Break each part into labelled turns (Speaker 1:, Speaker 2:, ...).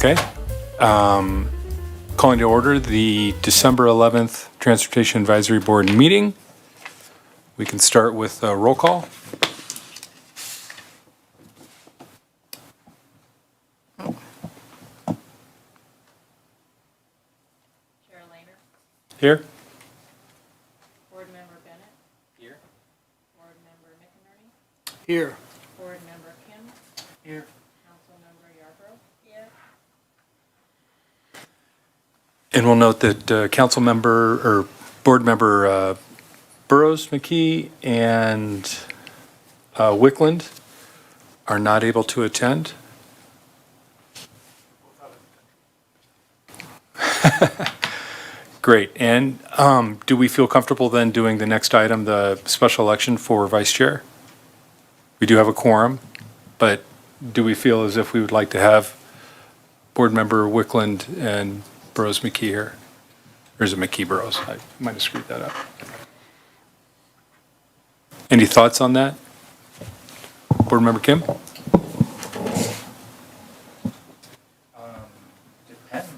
Speaker 1: Okay. Calling to order the December 11th Transportation Advisory Board meeting. We can start with a roll call.
Speaker 2: Chair Lehner.
Speaker 1: Here.
Speaker 2: Board Member Bennett.
Speaker 1: Here.
Speaker 2: Board Member McInerney.
Speaker 3: Here.
Speaker 2: Board Member Kim.
Speaker 3: Here.
Speaker 2: Council Member Yarbrough. Here.
Speaker 1: And we'll note that council member or board member Burrows, McKee, and Wickland are not able to attend. Great. And do we feel comfortable then doing the next item, the special election for vice chair? We do have a quorum, but do we feel as if we would like to have board member Wickland and Burrows McKee here? Or is it McKee Burrows? I might have screwed that up. Any thoughts on that? Board member Kim?
Speaker 4: Depends.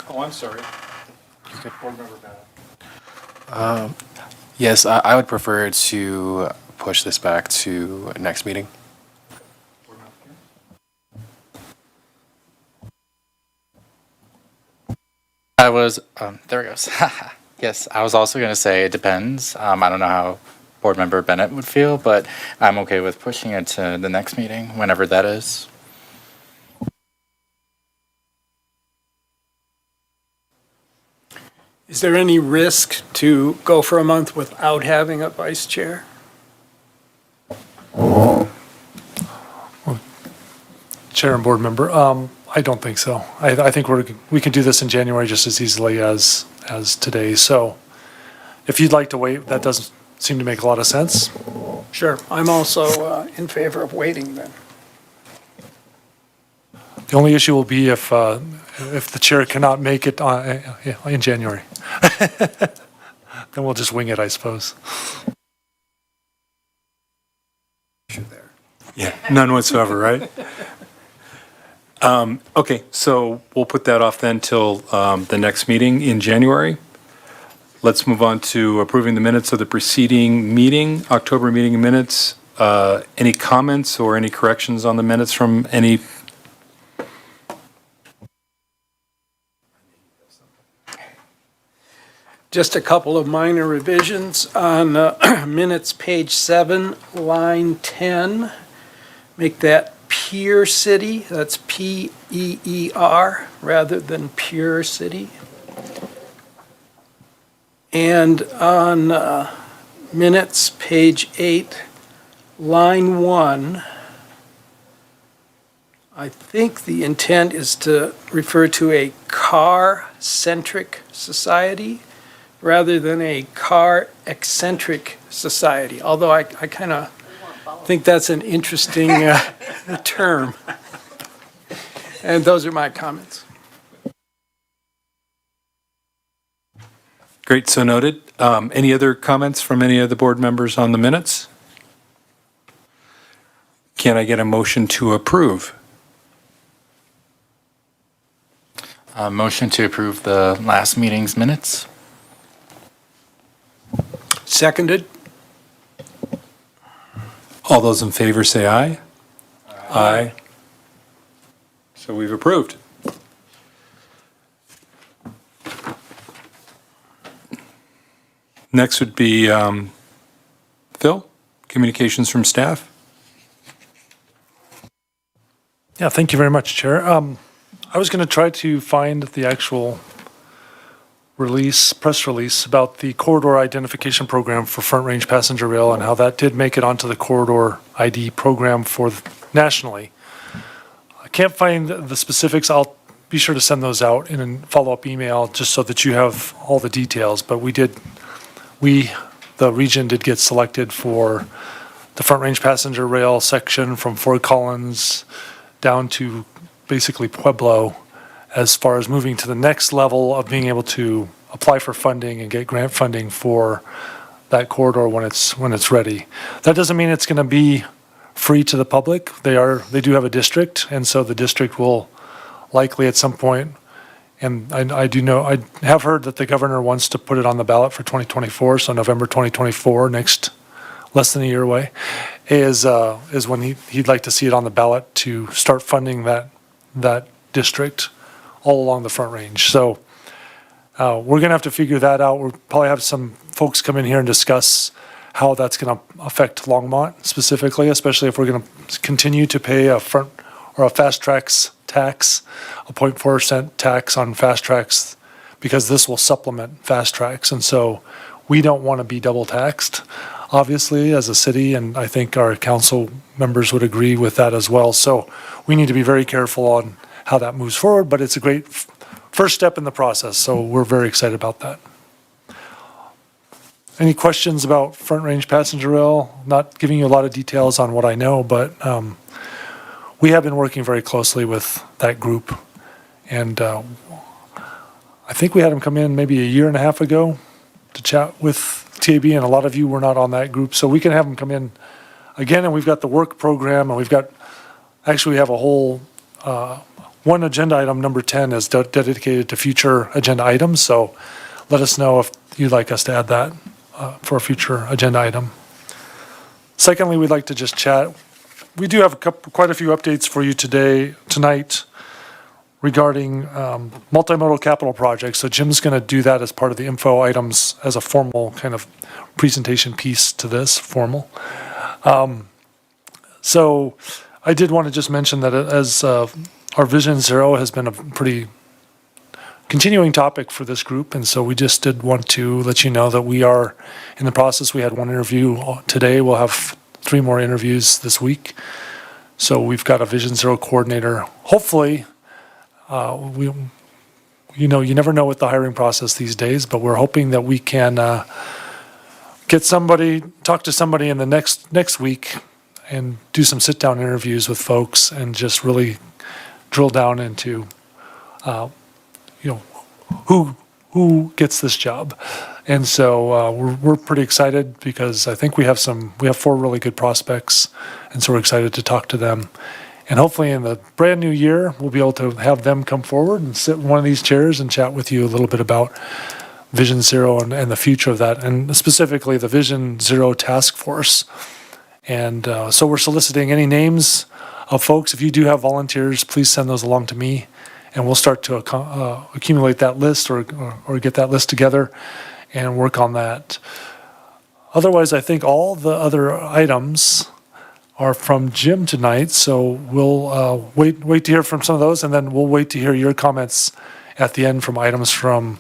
Speaker 1: Oh, I'm sorry. Board member Bennett.
Speaker 4: Yes, I would prefer to push this back to next meeting.
Speaker 1: Board member Kim?
Speaker 5: I was, there it goes. Yes, I was also going to say it depends. I don't know how Board Member Bennett would feel, but I'm okay with pushing it to the next meeting, whenever that is.
Speaker 3: Is there any risk to go for a month without having a vice chair?
Speaker 6: Chair and board member, I don't think so. I think we can do this in January just as easily as today. So if you'd like to wait, that doesn't seem to make a lot of sense.
Speaker 3: Sure. I'm also in favor of waiting then.
Speaker 6: The only issue will be if the chair cannot make it in January. Then we'll just wing it, I suppose.
Speaker 1: Yeah, none whatsoever, right? Okay, so we'll put that off then till the next meeting in January. Let's move on to approving the minutes of the preceding meeting, October meeting minutes. Any comments or any corrections on the minutes from any?
Speaker 3: Just a couple of minor revisions on minutes, page 7, line 10. Make that Pier City, that's P-E-E-R, rather than Pure City. And on minutes, page 8, line 1, I think the intent is to refer to a car-centric society rather than a car-eccentric society, although I kind of think that's an interesting term. And those are my comments.
Speaker 1: Great, so noted. Any other comments from any of the board members on the minutes? Can I get a motion to approve?
Speaker 5: Motion to approve the last meeting's minutes.
Speaker 3: Seconded?
Speaker 1: All those in favor say aye. Aye. So we've approved. Next would be Phil, communications from staff.
Speaker 6: Yeah, thank you very much, Chair. I was going to try to find the actual press release about the corridor identification program for Front Range Passenger Rail and how that did make it onto the corridor ID program for nationally. I can't find the specifics. I'll be sure to send those out in a follow-up email just so that you have all the details. But the region did get selected for the Front Range Passenger Rail section from Fort Collins down to basically Pueblo, as far as moving to the next level of being able to apply for funding and get grant funding for that corridor when it's ready. That doesn't mean it's going to be free to the public. They do have a district, and so the district will likely at some point, and I have heard that the governor wants to put it on the ballot for 2024, so November 2024, next, less than a year away, is when he'd like to see it on the ballot to start funding that district all along the Front Range. So we're going to have to figure that out. We'll probably have some folks come in here and discuss how that's going to affect Longmont specifically, especially if we're going to continue to pay a fast tracks tax, a 0.4% tax on fast tracks, because this will supplement fast tracks. And so we don't want to be double taxed, obviously, as a city, and I think our council members would agree with that as well. So we need to be very careful on how that moves forward, but it's a great first step in the process, so we're very excited about that. Any questions about Front Range Passenger Rail? Not giving you a lot of details on what I know, but we have been working very closely with that group. And I think we had them come in maybe a year and a half ago to chat with TAB, and a lot of you were not on that group. So we can have them come in again, and we've got the work program, and we have a whole, one agenda item, number 10, is dedicated to future agenda items. So let us know if you'd like us to add that for a future agenda item. Secondly, we'd like to just chat. We do have quite a few updates for you tonight regarding multimodal capital projects. So Jim's going to do that as part of the info items as a formal kind of presentation piece to this, formal. So I did want to just mention that as our Vision Zero has been a pretty continuing topic for this group, and so we just did want to let you know that we are in the process. We had one interview today. We'll have 3 more interviews this week. So we've got a Vision Zero coordinator. Hopefully, you never know with the hiring process these days, but we're hoping that we can talk to somebody in the next week and do some sit-down interviews with folks and just really drill down into who gets this job. And so we're pretty excited because I think we have 4 really good prospects, and so we're excited to talk to them. And hopefully in the brand new year, we'll be able to have them come forward and sit in one of these chairs and chat with you a little bit about Vision Zero and the future of that, and specifically the Vision Zero Task Force. And so we're soliciting any names of folks. If you do have volunteers, please send those along to me, and we'll start to accumulate that list or get that list together and work on that. Otherwise, I think all the other items are from Jim tonight, so we'll wait to hear from some of those, and then we'll wait to hear your comments at the end from items from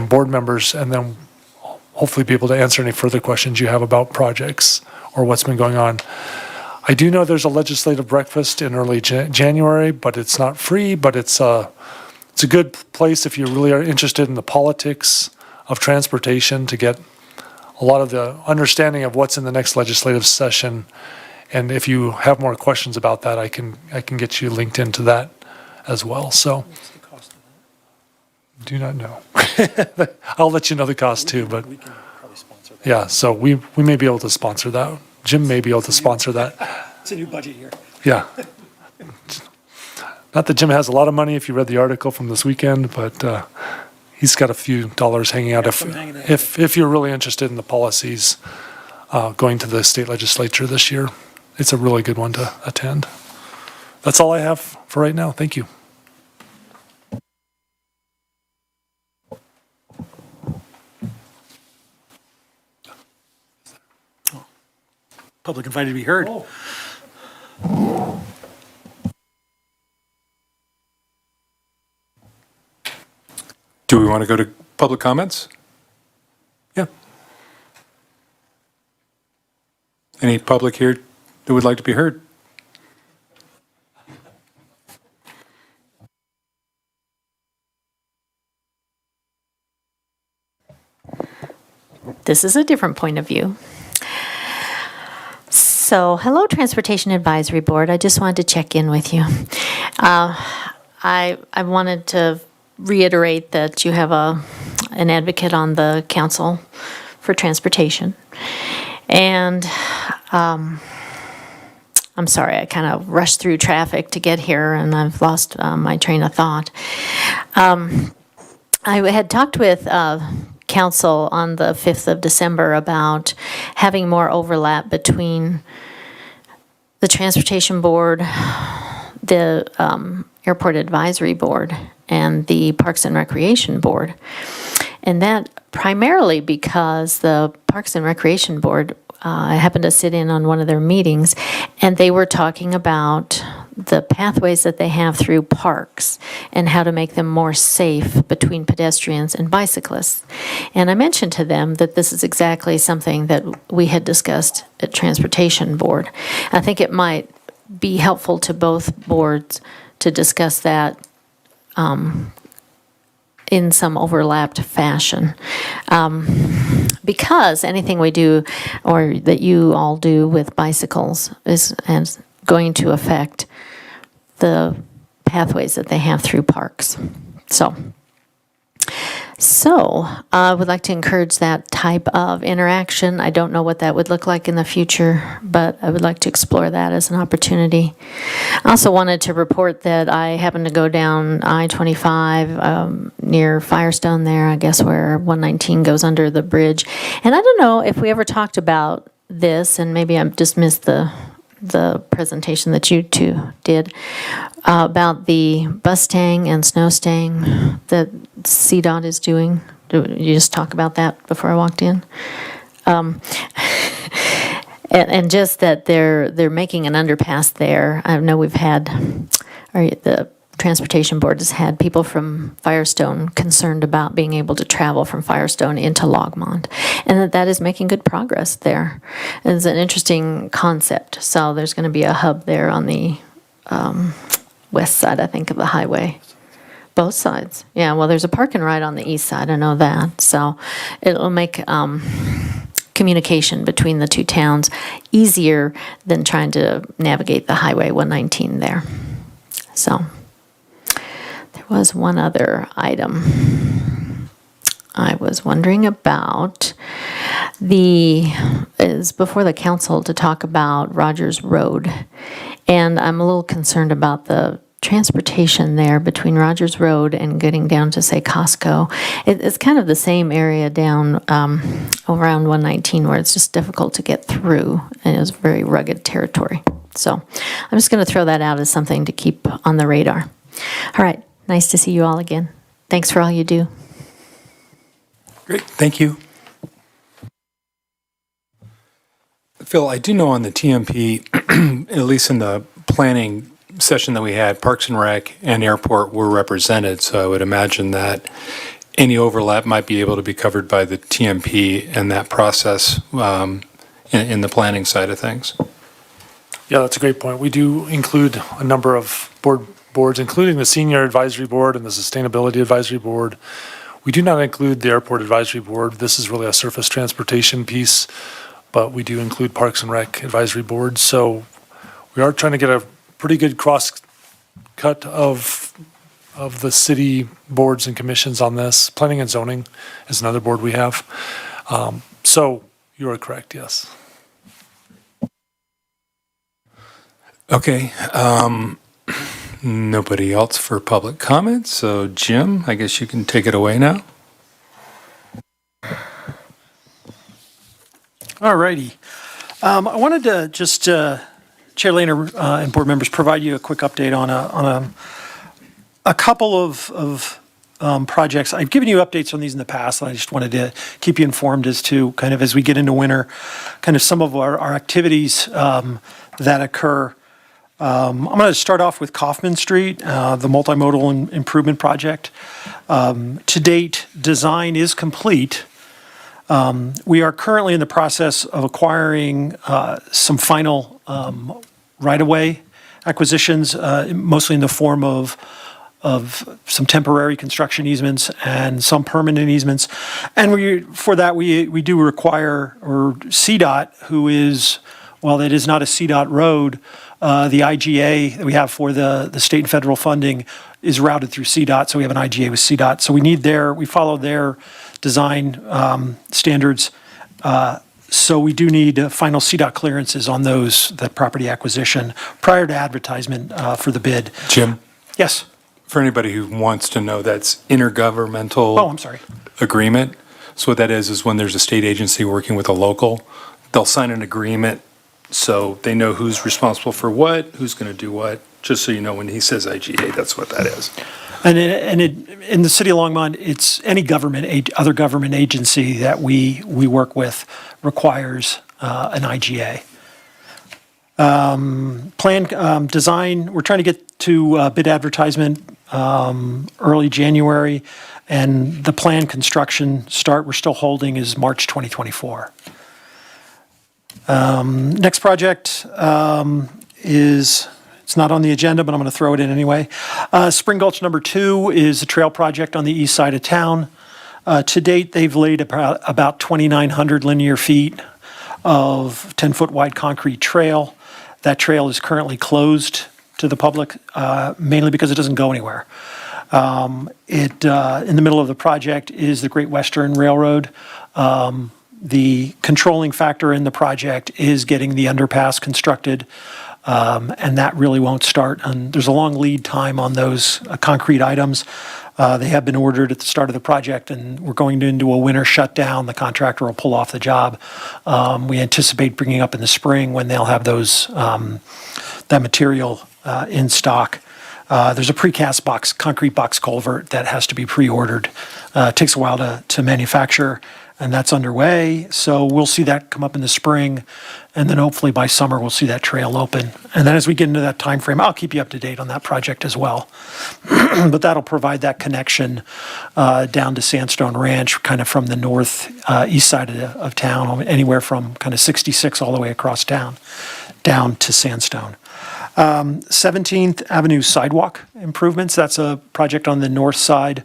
Speaker 6: board members, and then hopefully be able to answer any further questions you have about projects or what's been going on. I do know there's a legislative breakfast in early January, but it's not free, but it's a good place if you really are interested in the politics of transportation to get a lot of the understanding of what's in the next legislative session. And if you have more questions about that, I can get you linked into that as well. So
Speaker 3: What's the cost of that?
Speaker 6: do not know. I'll let you know the cost too, but
Speaker 3: We can probably sponsor that.
Speaker 6: yeah, so we may be able to sponsor that. Jim may be able to sponsor that.
Speaker 3: It's a new budget year.
Speaker 6: Yeah. Not that Jim has a lot of money if you read the article from this weekend, but he's got a few dollars hanging out
Speaker 3: some hanging out.
Speaker 6: if you're really interested in the policies going to the state legislature this year. It's a really good one to attend. That's all I have for right now. Thank you.
Speaker 3: Public invited to be heard.
Speaker 1: Do we want to go to public comments? Yeah. Any public here that would like to be heard?
Speaker 7: This is a different point of view. So, hello, Transportation Advisory Board. I just wanted to check in with you. I wanted to reiterate that you have an advocate on the Council for Transportation. And I'm sorry, I kind of rushed through traffic to get here and I've lost my train of thought. I had talked with council on the 5th of December about having more overlap between the Transportation Board, the Airport Advisory Board, and the Parks and Recreation Board. And that primarily because the Parks and Recreation Board, I happened to sit in on one of their meetings, and they were talking about the pathways that they have through parks and how to make them more safe between pedestrians and bicyclists. And I mentioned to them that this is exactly something that we had discussed at Transportation Board. I think it might be helpful to both boards to discuss that in some overlapped fashion. Because anything we do or that you all do with bicycles is going to affect the pathways that they have through parks. So I would like to encourage that type of interaction. I don't know what that would look like in the future, but I would like to explore that as an opportunity. I also wanted to report that I happened to go down I-25 near Firestone there, I guess where 119 goes under the bridge. And I don't know if we ever talked about this, and maybe I just missed the presentation that you two did about the bus staying and snow staying that CDOT is doing. Did you just talk about that before I walked in? And just that they're making an underpass there. I know we've had, or the Transportation Board has had people from Firestone concerned about being able to travel from Firestone into Longmont, and that is making good progress there. It's an interesting concept. So there's going to be a hub there on the west side, I think, of the highway. Both sides. Yeah, well, there's a park and ride on the east side. I know that. So it'll make communication between the two towns easier than trying to navigate the Highway 119 there. So there was one other item I was wondering about. Is before the council to talk about Rogers Road. And I'm a little concerned about the transportation there between Rogers Road and getting down to, say, Costco. It's kind of the same area down around 119 where it's just difficult to get through, and it's very rugged territory. So I'm just going to throw that out as something to keep on the radar. All right, nice to see you all again. Thanks for all you do.
Speaker 1: Great, thank you. Phil, I do know on the TMP, at least in the planning session that we had, Parks and Rec and Airport were represented, so I would imagine that any overlap might be able to be covered by the TMP and that process in the planning side of things.
Speaker 6: Yeah, that's a great point. We do include a number of boards, including the Senior Advisory Board and the Sustainability Advisory Board. We do not include the Airport Advisory Board. This is really a surface transportation piece, but we do include Parks and Rec Advisory Board. So we are trying to get a pretty good cross-cut of the city boards and commissions on this. Planning and Zoning is another board we have. So you are correct, yes.
Speaker 1: Okay, nobody else for public comment, so Jim, I guess you can take it away now.
Speaker 8: All righty. I wanted to just, Chair Lehner and board members, provide you a quick update on a couple of projects. I've given you updates on these in the past, and I just wanted to keep you informed as to kind of as we get into winter, kind of some of our activities that occur. I'm going to start off with Kaufman Street, the multimodal improvement project. To date, design is complete. We are currently in the process of acquiring some final right-of-way acquisitions, mostly in the form of some temporary construction easements and some permanent easements. And for that, we do require, or CDOT, who is, while it is not a CDOT road, the IGA that we have for the state and federal funding is routed through CDOT, so we have an IGA with CDOT. So we follow their design standards So we do need final CDOT clearances on those, that property acquisition, prior to advertisement for the bid.
Speaker 1: Jim,
Speaker 8: Yes?
Speaker 1: for anybody who wants to know, that's intergovernmental.
Speaker 8: Oh, I'm sorry.
Speaker 1: Agreement. So what that is when there's a state agency working with a local, they'll sign an agreement so they know who's responsible for what, who's going to do what, just so you know when he says IGA, that's what that is.
Speaker 8: And in the City of Longmont, it's any other government agency that we work with requires an IGA. Plan design, we're trying to get to bid advertisement early January, and the plan construction start we're still holding is March 2024. Next project is, it's not on the agenda, but I'm going to throw it in anyway. Spring Gulch number 2 is a trail project on the east side of town. To date, they've laid about 2,900 linear feet of 10-foot wide concrete trail. That trail is currently closed to the public, mainly because it doesn't go anywhere. In the middle of the project is the Great Western Railroad. The controlling factor in the project is getting the underpass constructed, and that really won't start. And there's a long lead time on those concrete items. They have been ordered at the start of the project, and we're going into a winter shutdown. The contractor will pull off the job. We anticipate bringing up in the spring when they'll have those that material in stock. There's a precast concrete box culvert that has to be pre-ordered. It takes a while to manufacture, and that's underway. So we'll see that come up in the spring, and then hopefully by summer we'll see that trail open. And then as we get into that time frame, I'll keep you up to date on that project as well. But that'll provide that connection down to Sandstone Ranch, kind of from the east side of town, anywhere from kind of 66 all the way across town, down to Sandstone. 17th Avenue sidewalk improvements. That's a project on the north side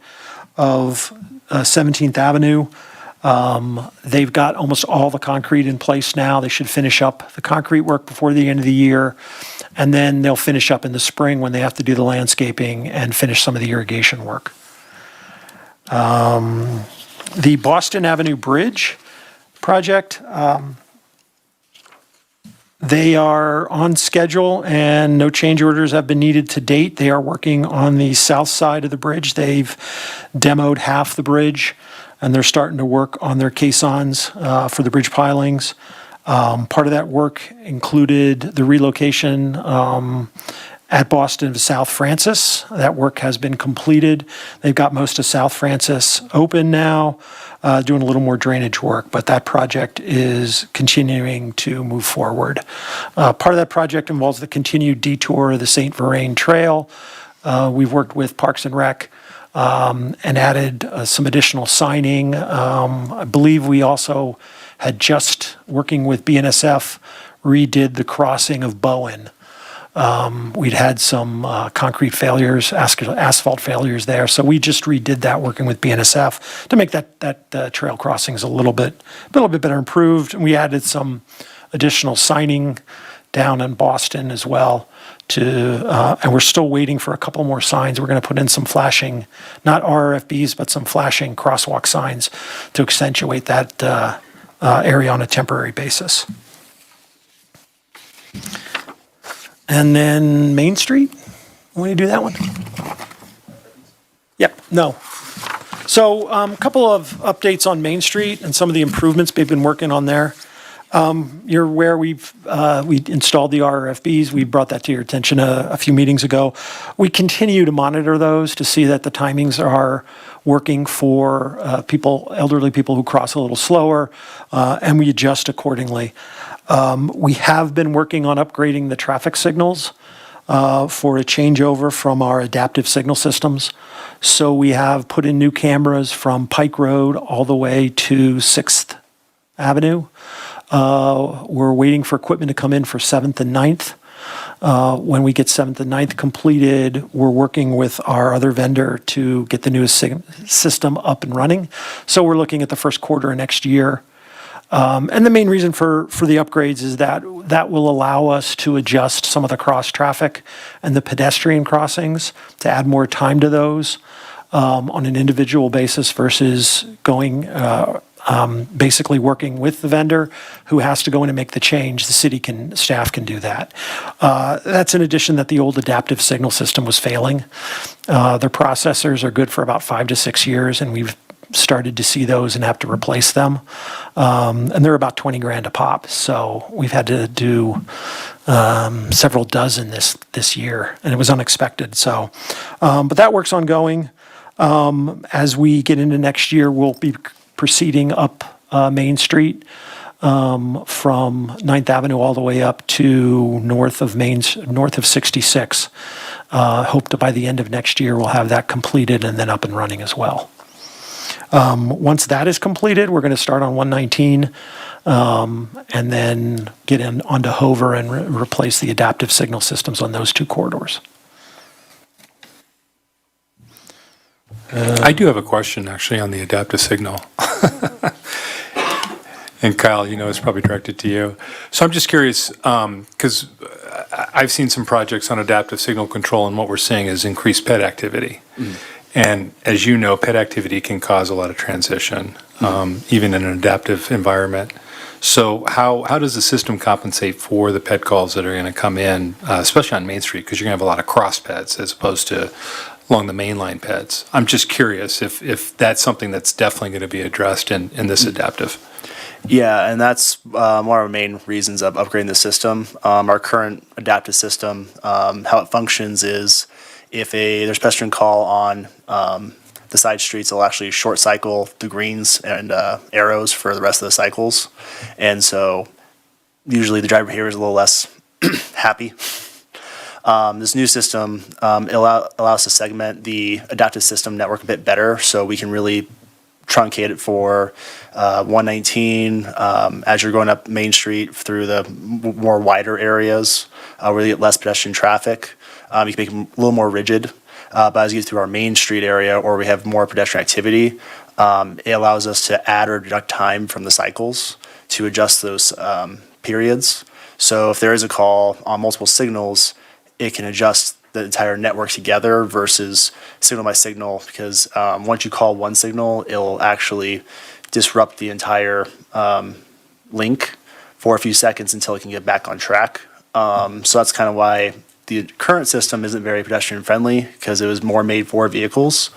Speaker 8: of 17th Avenue. They've got almost all the concrete in place now. They should finish up the concrete work before the end of the year, and then they'll finish up in the spring when they have to do the landscaping and finish some of the irrigation work. The Boston Avenue Bridge project, they are on schedule and no change orders have been needed to date. They are working on the south side of the bridge. They've demoed half the bridge, and they're starting to work on their caissons for the bridge pilings. Part of that work included the relocation at Boston of South Francis. That work has been completed. They've got most of South Francis open now, doing a little more drainage work, but that project is continuing to move forward. Part of that project involves the continued detour of the St. Vrain Trail. We've worked with Parks and Rec and added some additional signing. I believe we also had just, working with BNSF, redid the crossing of Bowen. We'd had some concrete failures, asphalt failures there, so we just redid that, working with BNSF to make that trail crossings a little bit better improved. And we added some additional signing down in Boston as well. And we're still waiting for a couple more signs. We're going to put in some flashing, not RFBs, but some flashing crosswalk signs to accentuate that area on a temporary basis. And then Main Street, want to do that one? Yep, no. So a couple of updates on Main Street and some of the improvements we've been working on there. You're aware we installed the RFBs. We brought that to your attention a few meetings ago. We continue to monitor those to see that the timings are working for elderly people who cross a little slower, and we adjust accordingly. We have been working on upgrading the traffic signals for a changeover from our adaptive signal systems. So we have put in new cameras from Pike Road all the way to 6th Avenue. We're waiting for equipment to come in for 7th and 9th. When we get 7th and 9th completed, we're working with our other vendor to get the newest system up and running. So we're looking at the first quarter of next year. And the main reason for the upgrades is that will allow us to adjust some of the cross traffic and the pedestrian crossings to add more time to those on an individual basis versus going basically working with the vendor who has to go in and make the change. The staff can do that. That's in addition that the old adaptive signal system was failing. Their processors are good for about 5 to 6 years, and we've started to see those and have to replace them. And they're about 20 grand a pop. So we've had to do several dozen this year, and it was unexpected. So, but that work's ongoing. As we get into next year, we'll be proceeding up Main Street from 9th Avenue all the way up to north of 66. Hope that by the end of next year, we'll have that completed and then up and running as well. Once that is completed, we're going to start on 119 and then get in onto Hover and replace the adaptive signal systems on those two corridors.
Speaker 1: I do have a question actually on the adaptive signal. And Kyle, it's probably directed to you. So I'm just curious, because I've seen some projects on adaptive signal control, and what we're seeing is increased pet activity. And as you know, pet activity can cause a lot of transition, even in an adaptive environment. So how does the system compensate for the pet calls that are going to come in, especially on Main Street, because you're going to have a lot of cross pets as opposed to along the mainline pets? I'm just curious if that's something that's definitely going to be addressed in this adaptive.
Speaker 9: Yeah, and that's one of our main reasons of upgrading the system. Our current adaptive system, how it functions is if there's pedestrian call on the side streets, it'll actually short cycle the greens and arrows for the rest of the cycles. And so usually the driver here is a little less happy. This new system allows us to segment the adaptive system network a bit better, so we can really truncate it for 119 as you're going up Main Street through the more wider areas where you get less pedestrian traffic. You can make them a little more rigid, but as you get through our Main Street area or we have more pedestrian activity, it allows us to add or deduct time from the cycles to adjust those periods. So if there is a call on multiple signals, it can adjust the entire network together versus signal by signal, because once you call one signal, it'll actually disrupt the entire link for a few seconds until it can get back on track. So that's kind of why the current system isn't very pedestrian friendly, because it was more made for vehicles.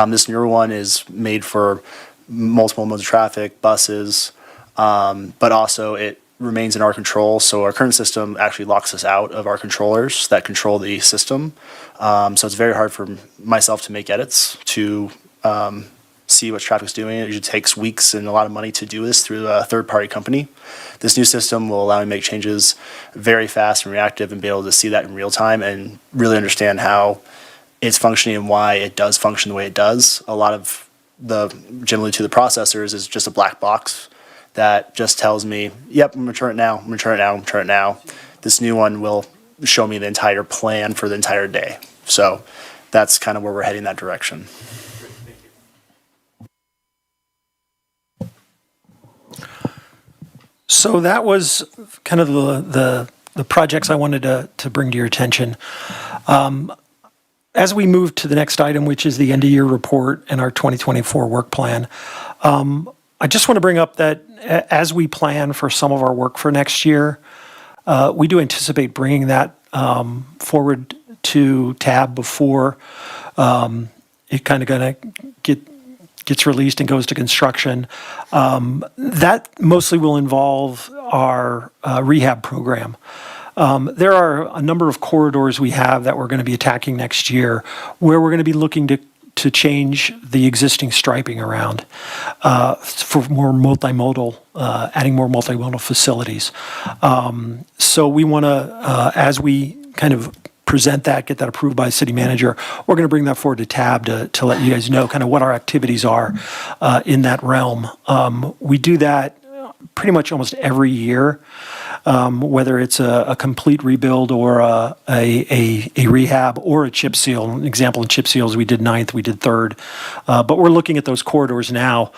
Speaker 9: This newer one is made for multiple modes of traffic, buses, but also it remains in our control. So our current system actually locks us out of our controllers that control the system. So it's very hard for myself to make edits to see what traffic's doing. It usually takes weeks and a lot of money to do this through a third-party company. This new system will allow me to make changes very fast and reactive and be able to see that in real time and really understand how it's functioning and why it does function the way it does. A lot of generally to the processors is just a black box that just tells me, yep, I'm going to turn it now, I'm going to turn it now, I'm going to turn it now. This new one will show me the entire plan for the entire day. So that's kind of where we're heading that direction.
Speaker 8: So that was kind of the projects I wanted to bring to your attention. As we move to the next item, which is the end of year report and our 2024 work plan, I just want to bring up that as we plan for some of our work for next year, we do anticipate bringing that forward to tab before it kind of going to gets released and goes to construction. That mostly will involve our rehab program. There are a number of corridors we have that we're going to be attacking next year where we're going to be looking to change the existing striping around for more multimodal, adding more multimodal facilities. So we want to, as we kind of present that, get that approved by the city manager, we're going to bring that forward to tab to let you guys know kind of what our activities are in that realm. We do that pretty much almost every year. Whether it's a complete rebuild or a rehab or a chip seal. An example of chip seals, we did 9th, we did 3rd. But we're looking at those corridors now,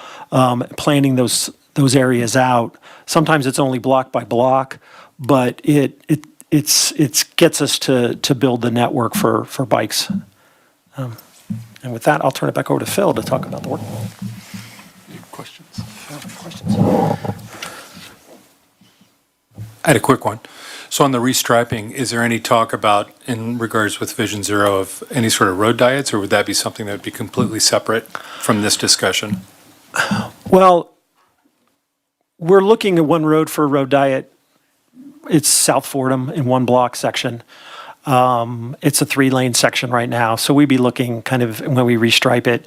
Speaker 8: planning those areas out. Sometimes it's only block by block, but it gets us to build the network for bikes. And with that, I'll turn it back over to Phil to talk about the work.
Speaker 1: Questions? I had a quick one. So on the restriping, is there any talk about, in regards with Vision Zero, of any sort of road diets, or would that be something that would be completely separate from this discussion?
Speaker 8: Well, we're looking at one road for a road diet. It's South Fordham in one block section. It's a 3-lane section right now, so we'd be looking kind of, when we restripe it,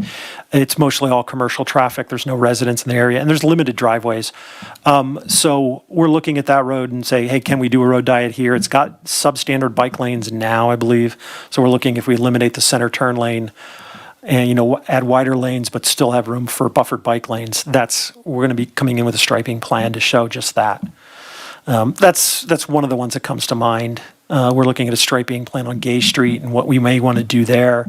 Speaker 8: it's mostly all commercial traffic. There's no residents in the area, and there's limited driveways. So we're looking at that road and say, hey, can we do a road diet here? It's got substandard bike lanes now, I believe. So we're looking if we eliminate the center turn lane and, you know, add wider lanes, but still have room for buffered bike lanes. We're going to be coming in with a striping plan to show just that. That's one of the ones that comes to mind. We're looking at a striping plan on Gay Street and what we may want to do there.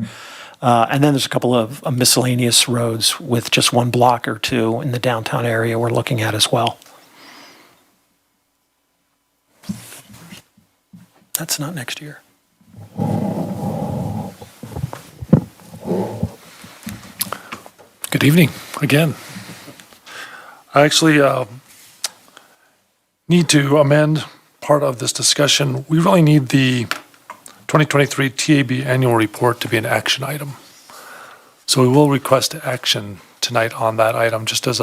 Speaker 8: And then there's a couple of miscellaneous roads with just one block or two in the downtown area we're looking at as well. That's not next year.
Speaker 6: Good evening, again. I actually need to amend part of this discussion. We really need the 2023 TAB annual report to be an action item. So we will request action tonight on that item, just as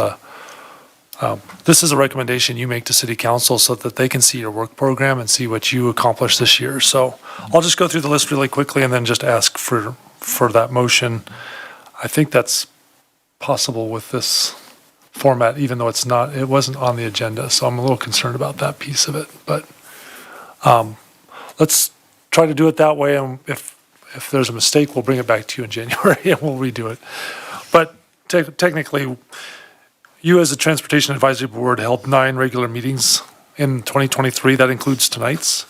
Speaker 6: this is a recommendation you make to City Council so that they can see your work program and see what you accomplished this year. So I'll just go through the list really quickly and then just ask for that motion. I think that's possible with this format, even though it wasn't on the agenda, so I'm a little concerned about that piece of it. But let's try to do it that way, and if there's a mistake, we'll bring it back to you in January and we'll redo it. But technically, you as the Transportation Advisory Board held 9 regular meetings in 2023. That includes tonight's.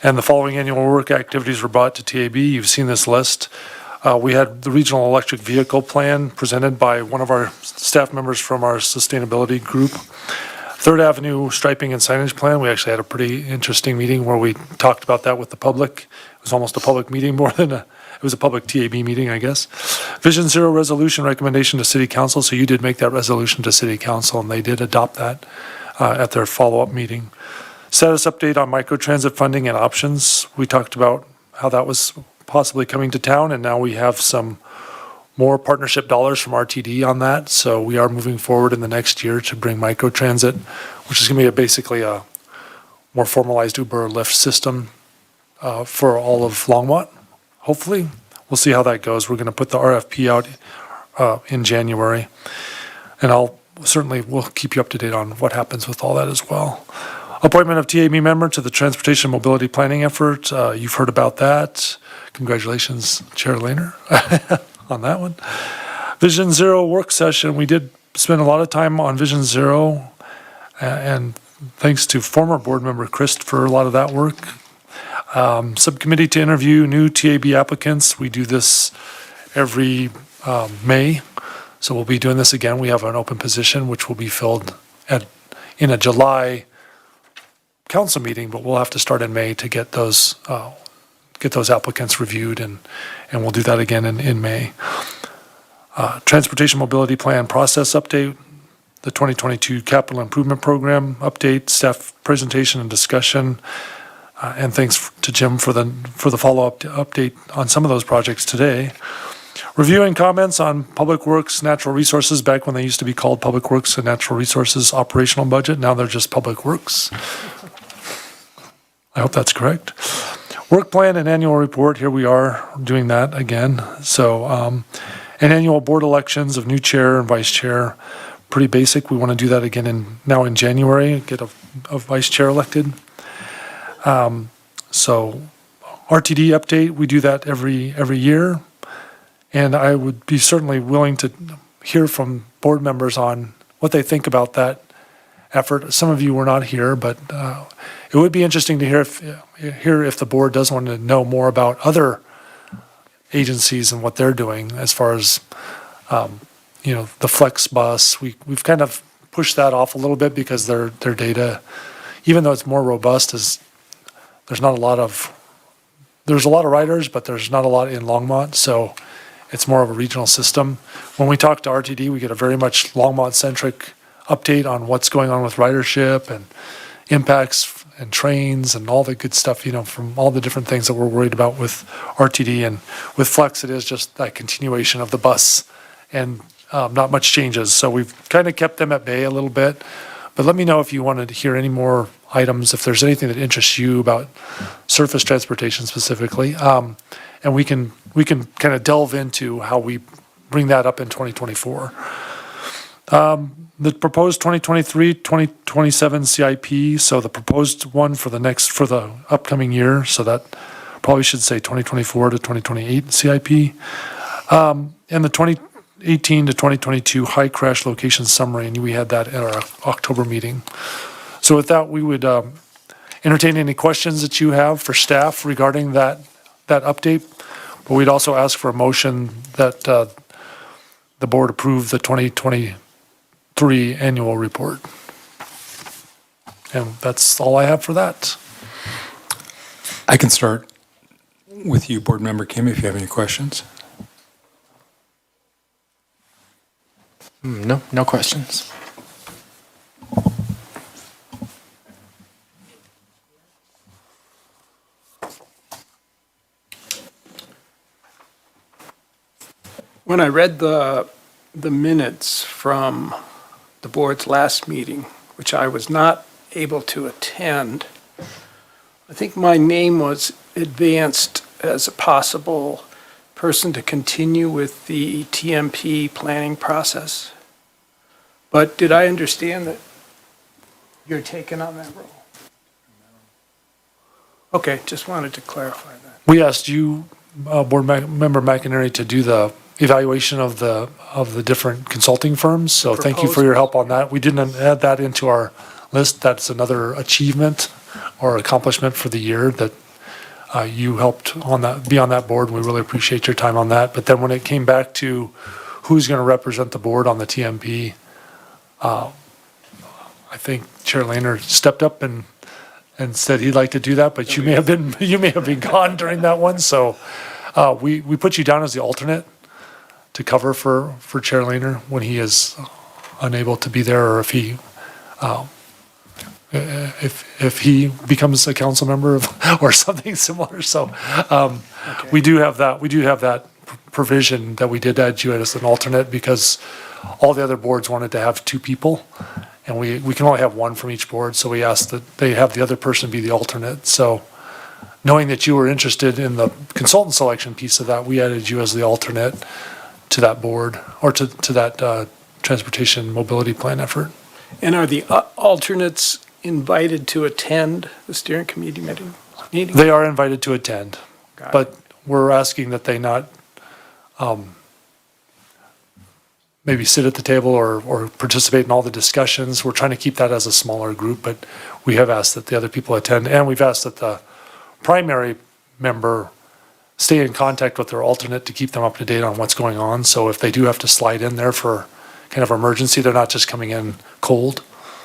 Speaker 6: And the following annual work activities were brought to TAB. You've seen this list. We had the regional electric vehicle plan presented by one of our staff members from our sustainability group. Third Avenue striping and signage plan. We actually had a pretty interesting meeting where we talked about that with the public. It was almost a public meeting more than it was a public TAB meeting, I guess. Vision Zero resolution recommendation to City Council. So you did make that resolution to City Council and they did adopt that at their follow-up meeting. Status update on microtransit funding and options. We talked about how that was possibly coming to town, and now we have some more partnership dollars from RTD on that. So we are moving forward in the next year to bring microtransit, which is going to be basically a more formalized Uber or Lyft system for all of Longmont. Hopefully, we'll see how that goes. We're going to put the RFP out in January, and we'll keep you up to date on what happens with all that as well. Appointment of TAB member to the Transportation Mobility Planning effort. You've heard about that. Congratulations, Chair Lehner, on that one. Vision Zero work session. We did spend a lot of time on Vision Zero, and thanks to former board member Chris for a lot of that work. Subcommittee to interview new TAB applicants. We do this every May, so we'll be doing this again. We have an open position which will be filled in a July council meeting, but we'll have to start in May to get those applicants reviewed, and we'll do that again in May. Transportation Mobility Plan process update, the 2022 Capital Improvement Program update, staff presentation and discussion, and thanks to Jim for the follow-up update on some of those projects today. Reviewing comments on Public Works, Natural Resources, back when they used to be called Public Works and Natural Resources Operational Budget. Now they're just Public Works. I hope that's correct. Work plan and annual report, here we are doing that again. So, and annual board elections of new chair and vice chair, pretty basic. We want to do that again now in January, get a vice chair elected. So RTD update, we do that every year. And I would be certainly willing to hear from board members on what they think about that effort. Some of you were not here, but it would be interesting to hear if the board does want to know more about other agencies and what they're doing as far as the Flex Bus. We've kind of pushed that off a little bit because their data, even though it's more robust, there's a lot of riders, but there's not a lot in Longmont, so it's more of a regional system. When we talk to RTD, we get a very much Longmont-centric update on what's going on with ridership and impacts and trains and all the good stuff, from all the different things that we're worried about with RTD. And with Flex, it is just that continuation of the bus and not much changes. So we've kind of kept them at bay a little bit. But let me know if you wanted to hear any more items, if there's anything that interests you about surface transportation specifically. And we can kind of delve into how we bring that up in 2024. The proposed 2023-2027 CIP, so the proposed one for the upcoming year, so that probably should say 2024 to 2028 CIP. And the 2018 to 2022 high crash location summary, and we had that at our October meeting. So with that, we would entertain any questions that you have for staff regarding that update. But we'd also ask for a motion that the board approve the 2023 annual report. And that's all I have for that.
Speaker 1: I can start with you, Board Member Kim, if you have any questions.
Speaker 5: No questions.
Speaker 3: When I read the minutes from the board's last meeting, which I was not able to attend, I think my name was advanced as a possible person to continue with the TMP planning process. But did I understand that you're taking on that role? Okay, just wanted to clarify that.
Speaker 6: We asked you, Board Member McInerney, to do the evaluation of the different consulting firms. So thank you for your help on that. We didn't add that into our list. That's another achievement or accomplishment for the year that you helped be on that board. We really appreciate your time on that. But then when it came back to who's going to represent the board on the TMP, I think Chair Lehner stepped up and said he'd like to do that, but you may have been gone during that one. So we put you down as the alternate to cover for Chair Lehner when he is unable to be there, or if he becomes a council member or something similar. So
Speaker 3: Okay.
Speaker 6: we do have that provision that we did add you as an alternate because all the other boards wanted to have two people, and we can only have one from each board. So we asked that they have the other person be the alternate. So knowing that you were interested in the consultant selection piece of that, we added you as the alternate to that board, or to that transportation mobility plan effort.
Speaker 3: And are the alternates invited to attend the steering committee meeting?
Speaker 6: They are invited to attend,
Speaker 3: Got it.
Speaker 6: but we're asking that they not maybe sit at the table or participate in all the discussions. We're trying to keep that as a smaller group, but we have asked that the other people attend, and we've asked that the primary member stay in contact with their alternate to keep them up to date on what's going on. So if they do have to slide in there for kind of emergency, they're not just coming in cold.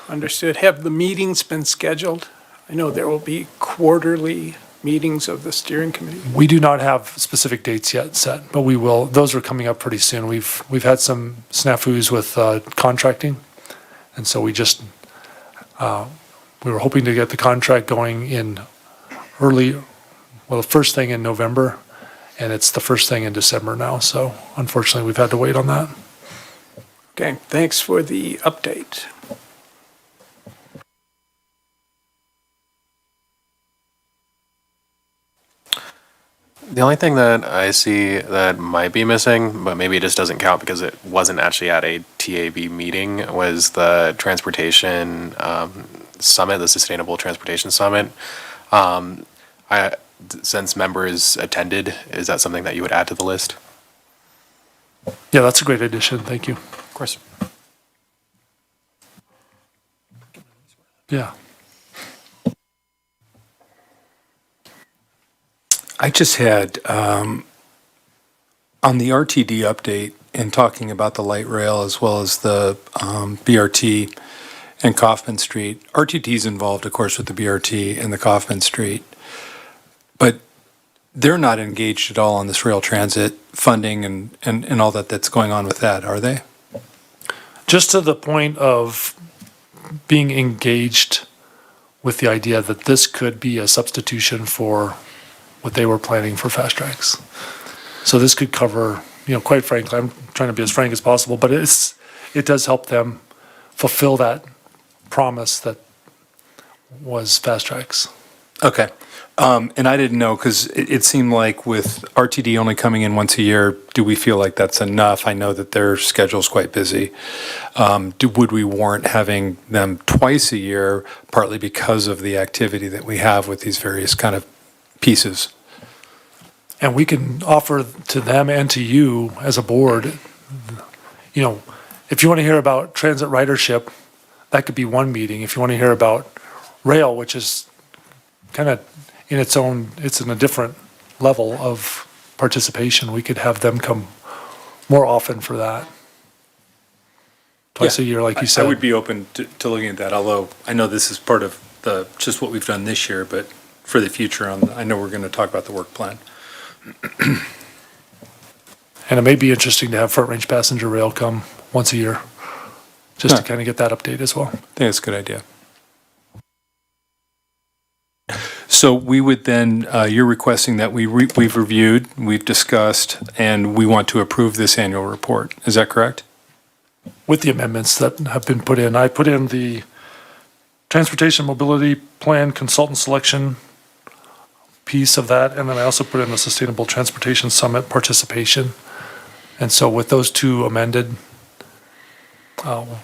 Speaker 3: Understood. Have the meetings been scheduled? I know there will be quarterly meetings of the steering committee.
Speaker 6: We do not have specific dates yet set, but we will. Those are coming up pretty soon. We've had some snafus with contracting, and so we were hoping to get the contract going in the first thing in November, and it's the first thing in December now. So unfortunately, we've had to wait on that.
Speaker 3: Okay, thanks for the update.
Speaker 4: The only thing that I see that might be missing, but maybe it just doesn't count because it wasn't actually at a TAB meeting, was the transportation summit, the Sustainable Transportation Summit. Since members attended, is that something that you would add to the list?
Speaker 6: Yeah, that's a great addition. Thank you.
Speaker 4: Of course.
Speaker 6: Yeah.
Speaker 1: I just had, on the RTD update and talking about the light rail as well as the BRT and Kaufman Street. RTD is involved, of course, with the BRT and the Kaufman Street, but they're not engaged at all on this rail transit funding and all that's going on with that, are they?
Speaker 6: Just to the point of being engaged with the idea that this could be a substitution for what they were planning for fast tracks. So this could cover, quite frankly, I'm trying to be as frank as possible, but it does help them fulfill that promise that was fast tracks.
Speaker 1: Okay. And I didn't know, because it seemed like with RTD only coming in once a year, do we feel like that's enough? I know that their schedule's quite busy. Would we warrant having them twice a year, partly because of the activity that we have with these various kind of pieces?
Speaker 6: And we can offer to them and to you as a board, if you want to hear about transit ridership, that could be one meeting. If you want to hear about rail, which is kind of in its own, it's in a different level of participation, we could have them come more often for that. Twice a year, like you said.
Speaker 1: I would be open to looking at that, although I know this is part of just what we've done this year, but for the future, I know we're going to talk about the work plan.
Speaker 6: And it may be interesting to have Front Range Passenger Rail come once a year, just to kind of get that update as well.
Speaker 1: I think that's a good idea. So we would then, you're requesting that we've reviewed, we've discussed, and we want to approve this annual report. Is that correct?
Speaker 6: With the amendments that have been put in, I put in the Transportation Mobility Plan Consultant Selection piece of that, and then I also put in the Sustainable Transportation Summit participation. And so with those two amended,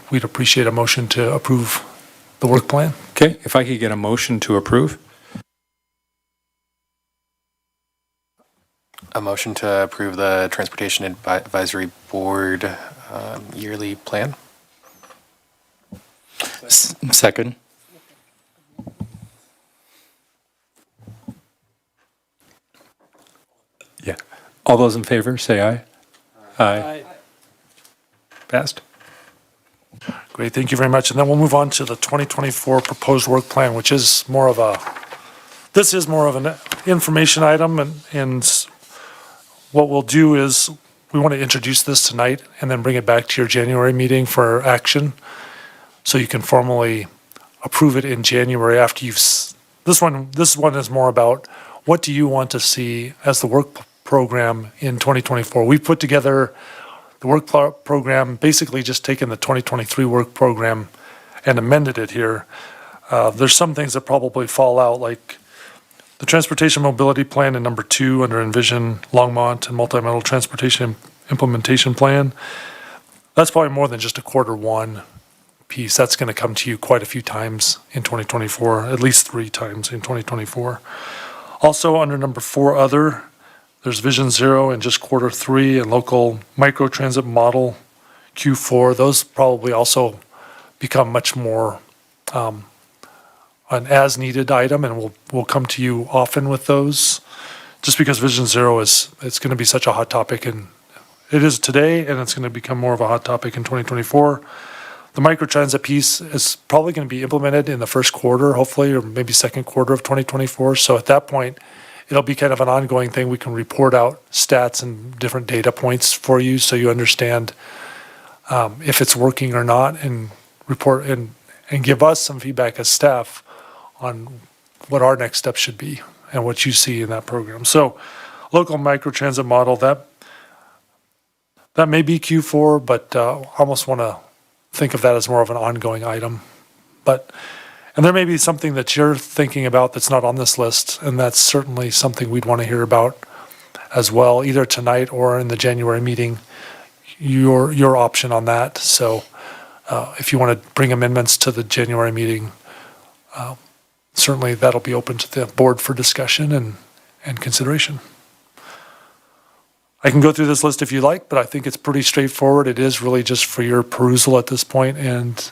Speaker 6: we'd appreciate a motion to approve the work plan.
Speaker 1: Okay, if I could get a motion to approve.
Speaker 4: A motion to approve the Transportation Advisory Board yearly plan.
Speaker 5: Second.
Speaker 1: Yeah. All those in favor, say aye. Aye. Passed.
Speaker 6: Great, thank you very much. And then we'll move on to the 2024 proposed work plan, which is more of an information item, and what we'll do is we want to introduce this tonight and then bring it back to your January meeting for action. So you can formally approve it in January after this one is more about what do you want to see as the work program in 2024. We put together the work program, basically just taken the 2023 work program and amended it here. There's some things that probably fall out, like the Transportation Mobility Plan in number 2 under Envision Longmont and Multimodal Transportation Implementation Plan. That's probably more than just a quarter one piece. That's going to come to you quite a few times in 2024, at least 3 times in 2024. Also under number 4 other, there's Vision Zero and just quarter 3 and local microtransit model Q4. Those probably also become much more an as-needed item, and we'll come to you often with those, just because Vision Zero it's going to be such a hot topic, and it is today, and it's going to become more of a hot topic in 2024. The microtransit piece is probably going to be implemented in the first quarter, hopefully, or maybe second quarter of 2024. So at that point, it'll be kind of an ongoing thing. We can report out stats and different data points for you, so you understand if it's working or not, and report and give us some feedback as staff on what our next steps should be and what you see in that program. So local microtransit model, that may be Q4, but I almost want to think of that as more of an ongoing item. And there may be something that you're thinking about that's not on this list, and that's certainly something we'd want to hear about as well, either tonight or in the January meeting, your option on that. So if you want to bring amendments to the January meeting, certainly that'll be open to the board for discussion and consideration. I can go through this list if you like, but I think it's pretty straightforward. It is really just for your perusal at this point, and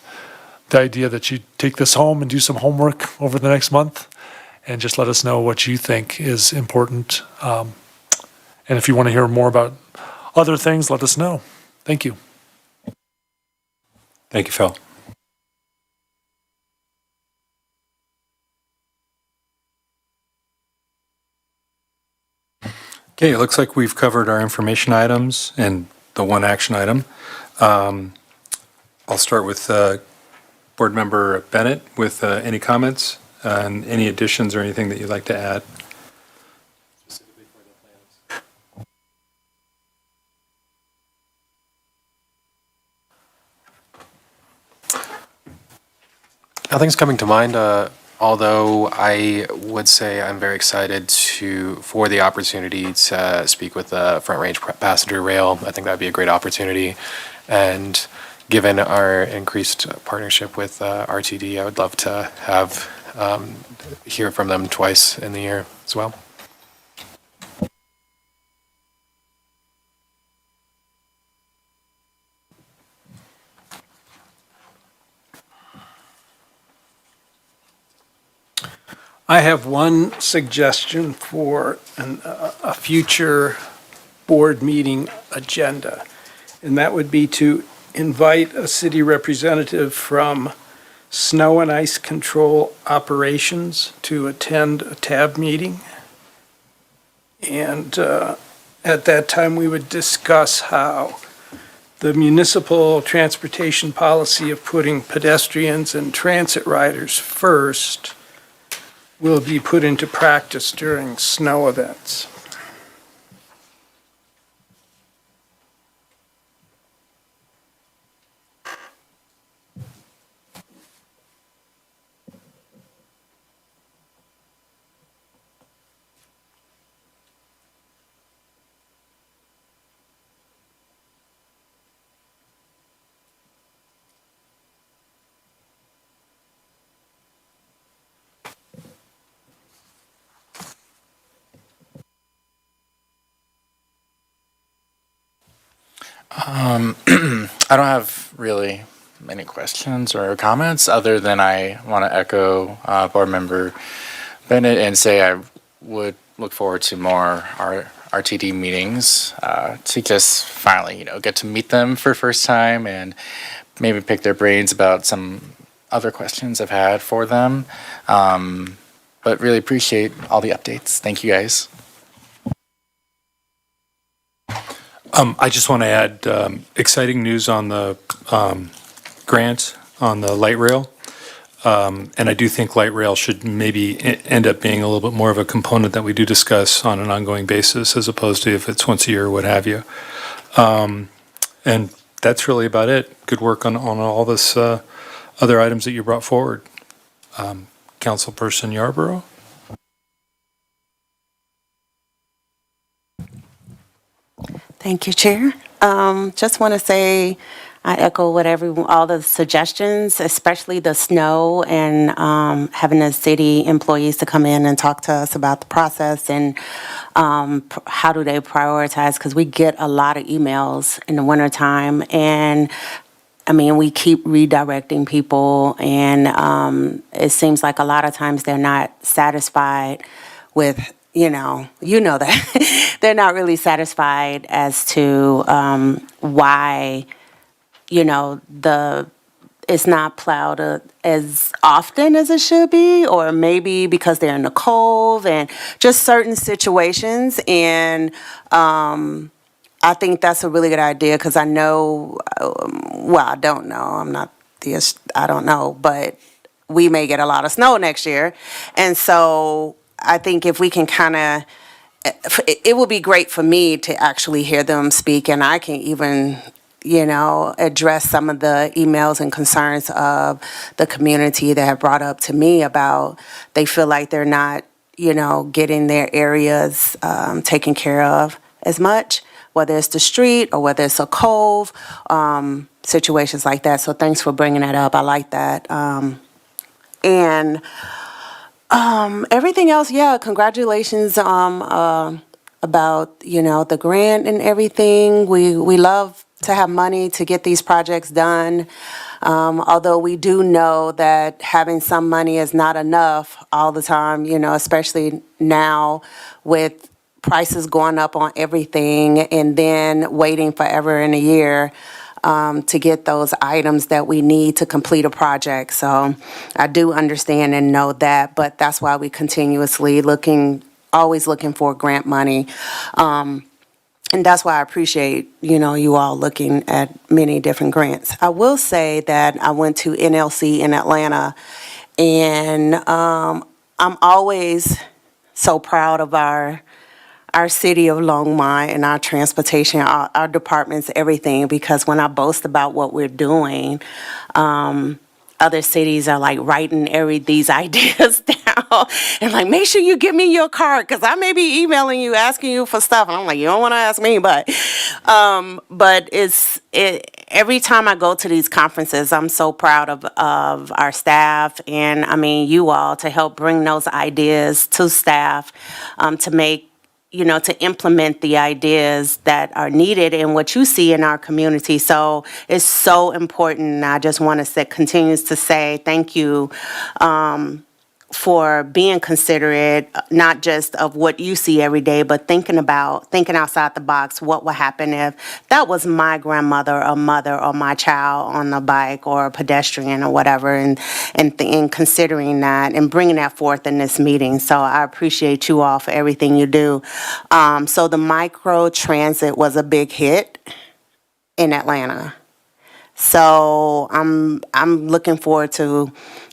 Speaker 6: the idea that you take this home and do some homework over the next month and just let us know what you think is important. And if you want to hear more about other things, let us know. Thank you.
Speaker 1: Thank you, Phil. Okay, it looks like we've covered our information items and the one action item. I'll start with Board Member Bennett with any comments and any additions or anything that you'd like to add?
Speaker 4: Nothing's coming to mind, although I would say I'm very excited for the opportunity to speak with the Front Range Passenger Rail. I think that'd be a great opportunity. And given our increased partnership with RTD, I would love to have hear from them twice in the year as well.
Speaker 3: I have one suggestion for a future board meeting agenda, and that would be to invite a city representative from Snow and Ice Control Operations to attend a TAB meeting. And at that time, we would discuss how the municipal transportation policy of putting pedestrians and transit riders first will be put into practice during snow events.
Speaker 5: I don't have really many questions or comments other than I want to echo Board Member Bennett and say I would look forward to more RTD meetings to just finally, get to meet them for the first time and maybe pick their brains about some other questions I've had for them. But really appreciate all the updates. Thank you guys.
Speaker 1: I just want to add exciting news on the grant on the light rail. And I do think light rail should maybe end up being a little bit more of a component that we do discuss on an ongoing basis as opposed to if it's once a year or what have you. And that's really about it. Good work on all this other items that you brought forward. Councilperson Yarborough?
Speaker 10: Thank you, Chair. Just want to say I echo all the suggestions, especially the snow and having the city employees to come in and talk to us about the process and how do they prioritize, because we get a lot of emails in the wintertime, and I mean, we keep redirecting people, and it seems like a lot of times they're not satisfied with, that they're not really satisfied as to why, it's not plowed as often as it should be, or maybe because they're in the cove and just certain situations. And I think that's a really good idea, because I know, I don't know, I don't know, but we may get a lot of snow next year. And so I think if we can it would be great for me to actually hear them speak, and I can even, address some of the emails and concerns of the community that have brought up to me about they feel like they're not, getting their areas taken care of as much, whether it's the street or whether it's a cove, situations like that. So thanks for bringing that up. I like that. And everything else, congratulations about, the grant and everything. We love to have money to get these projects done. Although we do know that having some money is not enough all the time, especially now with prices going up on everything and then waiting forever in a year to get those items that we need to complete a project. So I do understand and know that, but that's why we continuously always looking for grant money. And that's why I appreciate, you all looking at many different grants. I will say that I went to NLC in Atlanta, And I'm always so proud of our city of Longmont and our transportation, our departments, everything, because when I boast about what we're doing, other cities are like writing these ideas down and like, make sure you give me your card because I may be emailing you, asking you for stuff. And I'm like, you don't want to ask me, but every time I go to these conferences, I'm so proud of our staff and I mean, you all to help bring those ideas to staff, to make, to implement the ideas that are needed and what you see in our community. So it's so important. I just want to continues to say thank you for being considerate, not just of what you see every day, but thinking outside the box. What would happen if that was my grandmother or mother or my child on a bike or a pedestrian or whatever, and considering that and bringing that forth in this meeting. So I appreciate you all for everything you do. So the micro transit was a big hit in Atlanta. So I'm looking forward to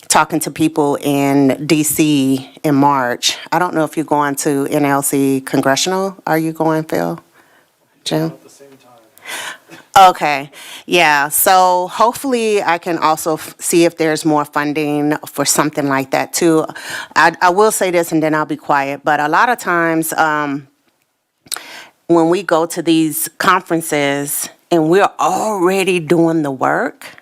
Speaker 10: talking to people in DC in March. I don't know if you're going to NLC Congressional. Are you going, Phil? Jim?
Speaker 6: At the same time.
Speaker 10: Okay, yeah, so hopefully I can also see if there's more funding for something like that too. I will say this and then I'll be quiet, but a lot of times when we go to these conferences and we're already doing the work,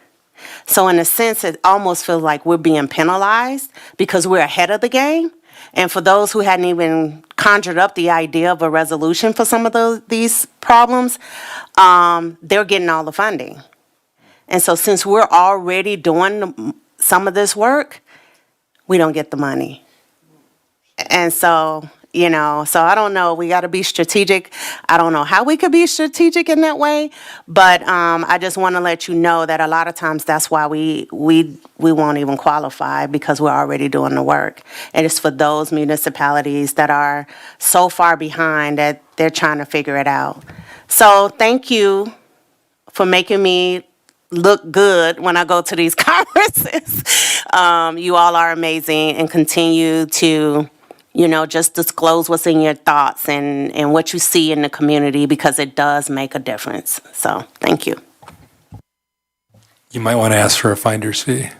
Speaker 10: so in a sense, it almost feels like we're being penalized because we're ahead of the game. And for those who hadn't even conjured up the idea of a resolution for some of these problems, they're getting all the funding. And so since we're already doing some of this work, we don't get the money. And so, so I don't know, we got to be strategic. I don't know how we could be strategic in that way, but I just want to let you know that a lot of times that's why we won't even qualify because we're already doing the work. And it's for those municipalities that are so far behind that they're trying to figure it out. So thank you for making me look good when I go to these conferences. You all are amazing and continue to just disclose what's in your thoughts and what you see in the community because it does make a difference. So, thank you.
Speaker 1: You might want to ask for a finder's fee.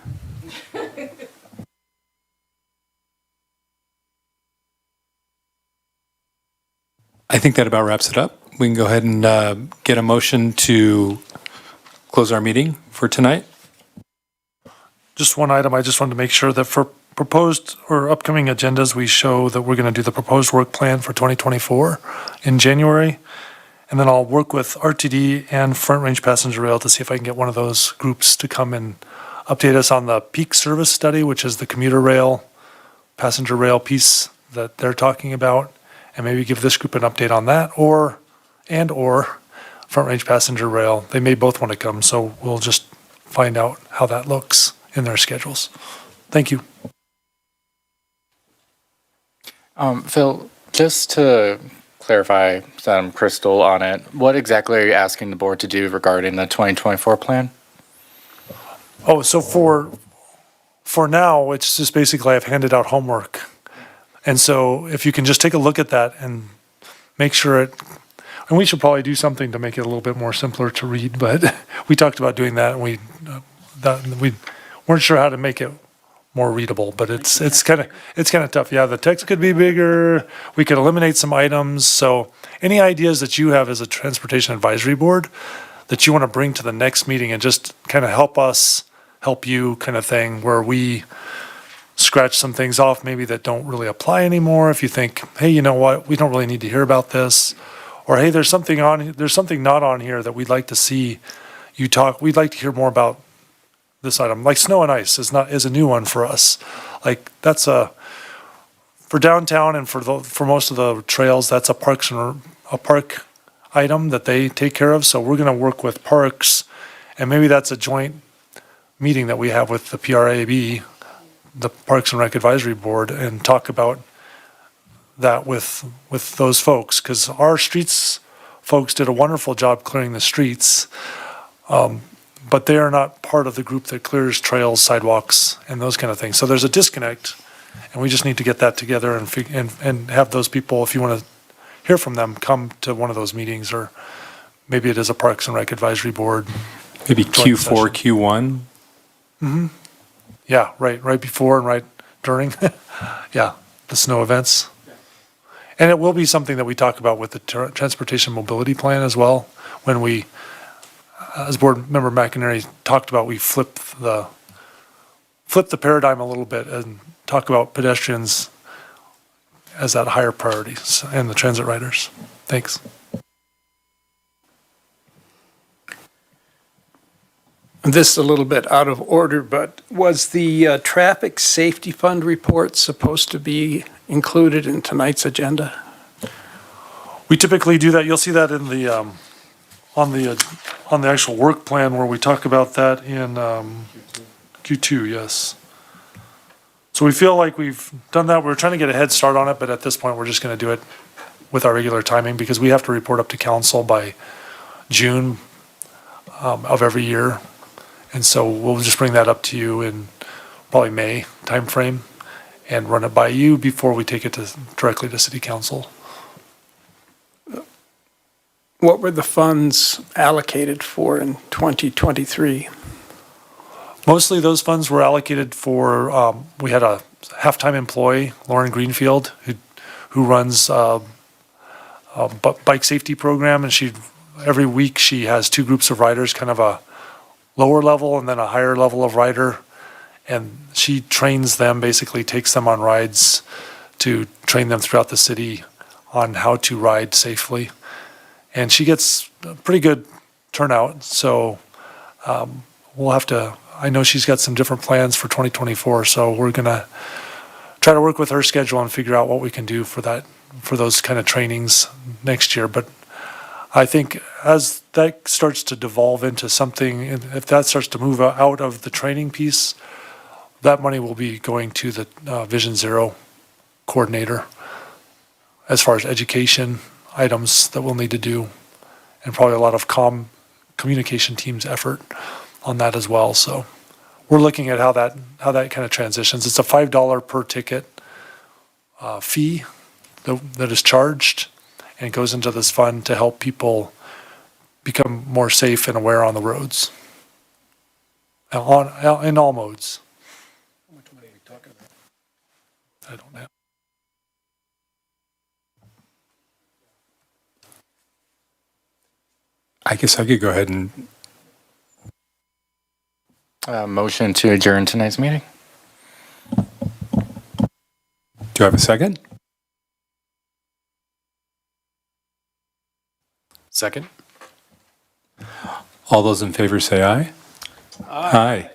Speaker 1: I think that about wraps it up. We can go ahead and get a motion to close our meeting for tonight.
Speaker 6: Just one item, I just wanted to make sure that for proposed or upcoming agendas, we show that we're going to do the proposed work plan for 2024 in January. And then I'll work with RTD and Front Range Passenger Rail to see if I can get one of those groups to come and update us on the peak service study, which is the commuter rail, passenger rail piece that they're talking about, and maybe give this group an update on that, or Front Range Passenger Rail. They may both want to come, so we'll just find out how that looks in their schedules. Thank you.
Speaker 5: Phil, just to clarify so I'm crystal on it, what exactly are you asking the board to do regarding the 2024 plan?
Speaker 6: Oh, so for now, it's just basically I've handed out homework. And so if you can just take a look at that and make sure and we should probably do something to make it a little bit more simpler to read, but we talked about doing that and we weren't sure how to make it more readable, but it's kind of tough. Yeah, the text could be bigger. We could eliminate some items. So any ideas that you have as a transportation advisory board that you want to bring to the next meeting and just kind of help you kind of thing, where we scratch some things off maybe that don't really apply anymore. If you think, hey, you know what, we don't really need to hear about this, or hey, there's something not on here that we'd like to see you talk. We'd like to hear more about this item, like snow and ice is a new one for us. Like that's for downtown and for most of the trails, that's a park item that they take care of. So we're going to work with parks, and maybe that's a joint meeting that we have with the PRAB, the Parks and Rec Advisory Board, and talk about that with those folks, because our streets folks did a wonderful job clearing the streets. but they are not part of the group that clears trails, sidewalks, and those kind of things. So there's a disconnect, and we just need to get that together and have those people, if you want to hear from them, come to one of those meetings, or maybe it is a Parks and Rec Advisory Board.
Speaker 1: Maybe
Speaker 6: Joint
Speaker 1: Q4,
Speaker 6: session.
Speaker 1: Q1?
Speaker 6: Yeah, right before and right during, yeah, the snow events. And it will be something that we talk about with the transportation mobility plan as well. When we, as Board Member McInerney talked about, we flip the paradigm a little bit and talk about pedestrians as that higher priority and the transit riders. Thanks.
Speaker 3: This is a little bit out of order, but was the traffic safety fund report supposed to be included in tonight's agenda?
Speaker 6: We typically do that. You'll see that in the, on the actual work plan where we talk about that in Q2, yes. So we feel like we've done that. We're trying to get a head start on it, but at this point, we're just going to do it with our regular timing because we have to report up to council by June of every year. And so we'll just bring that up to you in probably May timeframe and run it by you before we take it directly to city council.
Speaker 3: What were the funds allocated for in 2023?
Speaker 6: Mostly those funds were allocated for, we had a half-time employee, Lauren Greenfield, who runs a bike safety program, and every week she has two groups of riders, kind of a lower level and then a higher level of rider, and she trains them, basically takes them on rides to train them throughout the city on how to ride safely. And she gets a pretty good turnout, so we'll have to, I know she's got some different plans for 2024, so we're gonna try to work with her schedule and figure out what we can do for that, for those kind of trainings next year. But I think as that starts to devolve into something, if that starts to move out of the training piece, that money will be going to the Vision Zero coordinator as far as education items that we'll need to do, and probably a lot of communication team's effort on that as well. So we're looking at how that kind of transitions. It's a $5 per ticket fee that is charged, and it goes into this fund to help people become more safe and aware on the roads, in all modes.
Speaker 3: How much money are we talking about?
Speaker 6: I don't know.
Speaker 1: I guess I could go ahead and,
Speaker 5: Motion to adjourn tonight's meeting.
Speaker 1: do I have a second?
Speaker 4: Second?
Speaker 1: All those in favor say aye. Aye.